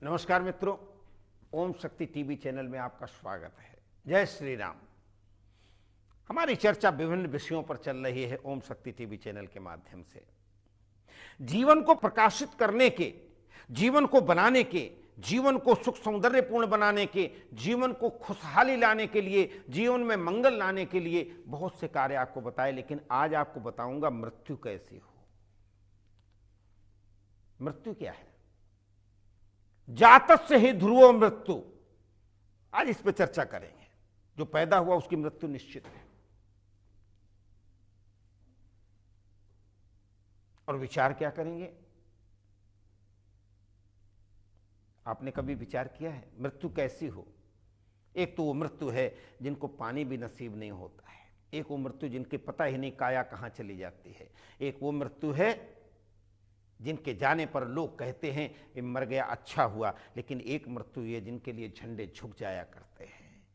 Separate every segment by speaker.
Speaker 1: नमस्कार मित्रों, ओम शक्ति टीवी चैनल में आपका स्वागत है। जय श्री राम। हमारी चर्चा विभिन्न विषयों पर चल रही है ओम शक्ति टीवी चैनल के माध्यम से। जीवन को प्रकाशित करने के, जीवन को बनाने के, जीवन को सुख सौंदर्यपूर्ण बनाने के, जीवन को खुशहाली लाने के लिए, जीवन में मंगल लाने के लिए बहुत से कार्य आपको बताए, लेकिन आज आपको बताऊंगा मृत्यु कैसी हो। मृत्यु क्या है? जातस्य ही ध्रुवो मृत्यु। आज इस पर चर्चा करेंगे। जो पैदा हुआ उसकी मृत्यु निश्चित है। और विचार क्या करेंगे? आपने कभी विचार किया है मृत्यु कैसी हो? एक तो वो मृत्यु है जिनको पानी भी नसीब नहीं होता है, एक वो मृत्यु जिनके पता ही नहीं काया कहां चली जाती है, एक वो मृत्यु है जिनके जाने पर लोग कहते हैं ये मर गया अच्छा हुआ, लेकिन एक मृत्यु ये जिनके लिए झंडे झुक जाया करते हैं,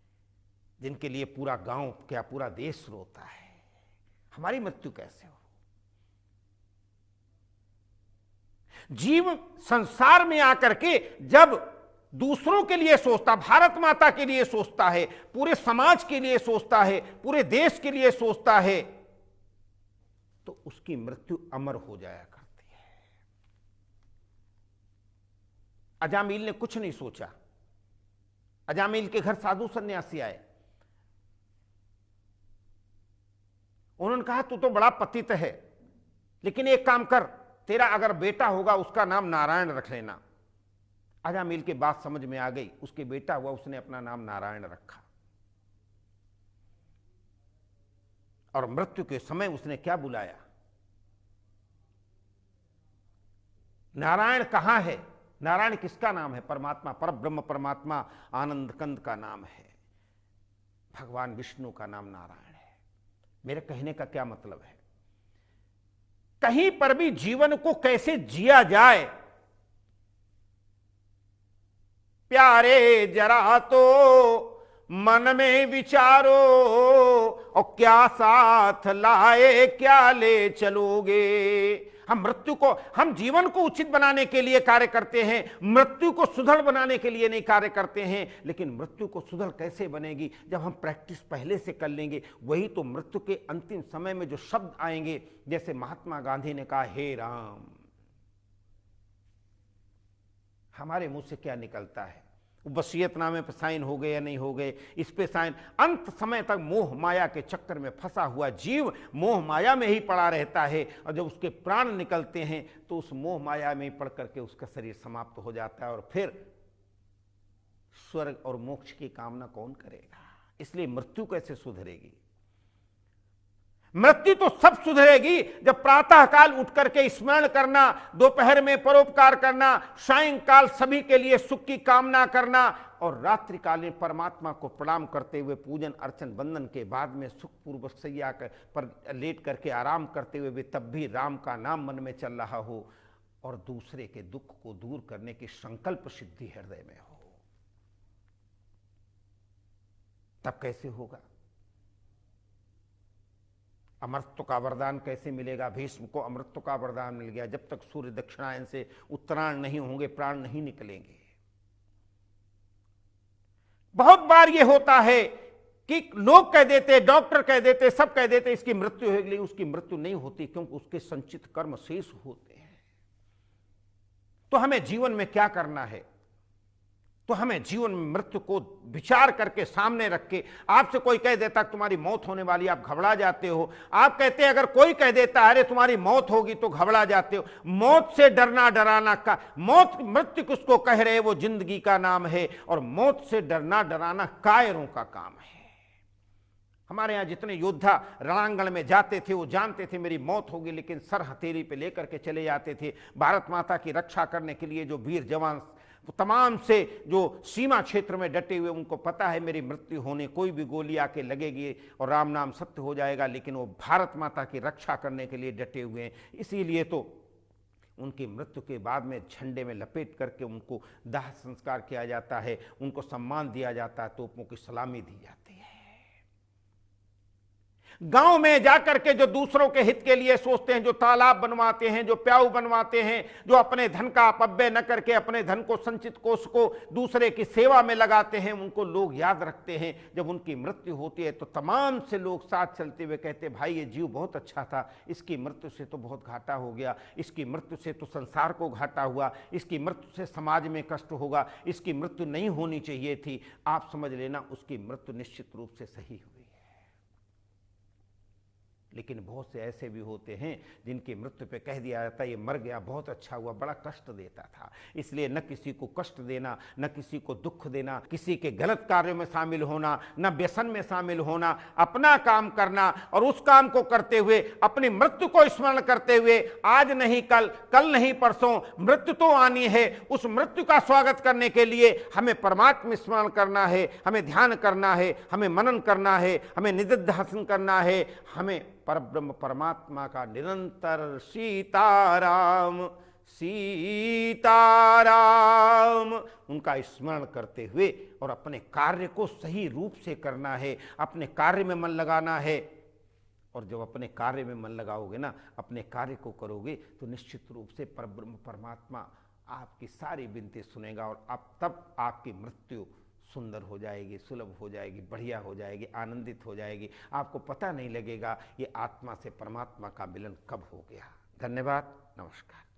Speaker 1: जिनके लिए पूरा गांव क्या पूरा देश रोता है। हमारी मृत्यु कैसे हो? जीव संसार में आकर के जब दूसरों के लिए सोचता, भारत माता के लिए सोचता है, पूरे समाज के लिए सोचता है, पूरे देश के लिए सोचता है, तो उसकी मृत्यु अमर हो जाया करती है। अजामिल ने कुछ नहीं सोचा। अजामिल के घर साधु सन्यासी आए। उन्होंने कहा तू तो बड़ा पतित है, लेकिन एक काम कर, तेरा अगर बेटा होगा उसका नाम नारायण रख लेना। अजामिल के बात समझ में आ गई। उसके बेटा हुआ, उसने अपना नाम नारायण रखा। और मृत्यु के समय उसने क्या बुलाया? नारायण कहां है? नारायण किसका नाम है? परमात्मा, परब्रह्म परमात्मा आनंद कंद का नाम है। भगवान विष्णु का नाम नारायण है। मेरे कहने का क्या मतलब है? कहीं पर भी जीवन को कैसे जिया जाए, प्यारे जरा तो मन में विचारो, और क्या साथ लाए क्या ले चलोगे। हम मृत्यु को, हम जीवन को उचित बनाने के लिए कार्य करते हैं, मृत्यु को सुधर बनाने के लिए नहीं कार्य करते हैं। लेकिन मृत्यु को सुधर कैसे बनेगी? जब हम प्रैक्टिस पहले से कर लेंगे। वही तो मृत्यु के अंतिम समय में जो शब्द आएंगे, जैसे महात्मा गांधी ने कहा, हे राम। हमारे मुंह से क्या निकलता है? वसीयतनामे पर साइन हो गए या नहीं हो गए, इस पे साइन। अंत समय तक मोह माया के चक्कर में फंसा हुआ जीव मोह माया में ही पड़ा रहता है, और जब उसके प्राण निकलते हैं तो उस मोह माया में ही पड़ करके उसका शरीर समाप्त हो जाता है। और फिर स्वर्ग और मोक्ष की कामना कौन करेगा? इसलिए मृत्यु कैसे सुधरेगी? मृत्यु तो सब सुधरेगी जब प्रातः काल उठ करके स्मरण करना, दोपहर में परोपकार करना, सायंकाल सभी के लिए सुख की कामना करना, और रात्रिकालीन परमात्मा को प्रणाम करते हुए पूजन अर्चन वंदन के बाद में सुखपूर्वक सैया पर लेट करके आराम करते हुए भी तब भी राम का नाम मन में चल रहा हो, और दूसरे के दुख को दूर करने की संकल्प सिद्धि हृदय में हो। तब कैसे होगा? अमृतत्व का वरदान कैसे मिलेगा? भीष्म को अमृतत्व का वरदान मिल गया। जब तक सूर्य दक्षिणायन से उत्तरायण नहीं होंगे, प्राण नहीं निकलेंगे। बहुत बार यह होता है कि लोग कह देते, डॉक्टर कह देते, सब कह देते इसकी मृत्यु होगी, लेकिन उसकी मृत्यु नहीं होती, क्योंकि उसके संचित कर्म शेष होते हैं। तो हमें जीवन में क्या करना है? तो हमें जीवन में मृत्यु को विचार करके सामने रख के, आपसे कोई कह देता तुम्हारी मौत होने वाली, आप घबरा जाते हो। आप कहते हैं, अगर कोई कह देता अरे तुम्हारी मौत होगी, तो घबरा जाते हो। मौत से डरना डराना का, मौत मृत्यु किसको कह रहे, वो जिंदगी का नाम है, और मौत से डरना डराना कायरों का काम है। हमारे यहां जितने योद्धा रणांगण में जाते थे वो जानते थे मेरी मौत होगी, लेकिन सर हथेली पे लेकर के चले जाते थे। भारत माता की रक्षा करने के लिए जो वीर जवान तमाम से जो सीमा क्षेत्र में डटे हुए, उनको पता है मेरी मृत्यु होने, कोई भी गोली आके लगेगी और राम नाम सत्य हो जाएगा, लेकिन वो भारत माता की रक्षा करने के लिए डटे हुए हैं। इसीलिए तो उनकी मृत्यु के बाद में झंडे में लपेट करके उनको दाह संस्कार किया जाता है, उनको सम्मान दिया जाता है, तोपों की सलामी दी जाती है। गांव में जाकर के जो दूसरों के हित के लिए सोचते हैं, जो तालाब बनवाते हैं, जो प्याऊ बनवाते हैं, जो अपने धन का अपव्यय न करके अपने धन को, संचित कोष को दूसरे की सेवा में लगाते हैं, उनको लोग याद रखते हैं। जब उनकी मृत्यु होती है तो तमाम से लोग साथ चलते हुए कहते, भाई ये जीव बहुत अच्छा था, इसकी मृत्यु से तो बहुत घाटा हो गया, इसकी मृत्यु से तो संसार को घाटा हुआ, इसकी मृत्यु से समाज में कष्ट होगा, इसकी मृत्यु नहीं होनी चाहिए थी। आप समझ लेना उसकी मृत्यु निश्चित रूप से सही हुई। लेकिन बहुत से ऐसे भी होते हैं जिनकी मृत्यु पे कह दिया जाता है ये मर गया, बहुत अच्छा हुआ, बड़ा कष्ट देता था। इसलिए न किसी को कष्ट देना, न किसी को दुख देना, किसी के गलत कार्यों में शामिल होना, न व्यसन में शामिल होना, अपना काम करना और उस काम को करते हुए अपनी मृत्यु को स्मरण करते हुए आज नहीं कल, कल नहीं परसों मृत्यु तो आनी है। उस मृत्यु का स्वागत करने के लिए हमें परमात्मा स्मरण करना है, हमें ध्यान करना है, हमें मनन करना है, हमें निधिध्यासन करना है, हमें परब्रह्म परमात्मा का निरंतर सीताराम सीताराम उनका स्मरण करते हुए और अपने कार्य को सही रूप से करना है, अपने कार्य में मन लगाना है। और जब अपने कार्य में मन लगाओगे ना, अपने कार्य को करोगे तो निश्चित रूप से परब्रह्म परमात्मा आपकी सारी विनती सुनेगा और तब आपकी मृत्यु सुंदर हो जाएगी, सुलभ हो जाएगी, बढ़िया हो जाएगी, आनंदित हो जाएगी। आपको पता नहीं लगेगा ये आत्मा से परमात्मा का मिलन कब हो गया। धन्यवाद, नमस्कार।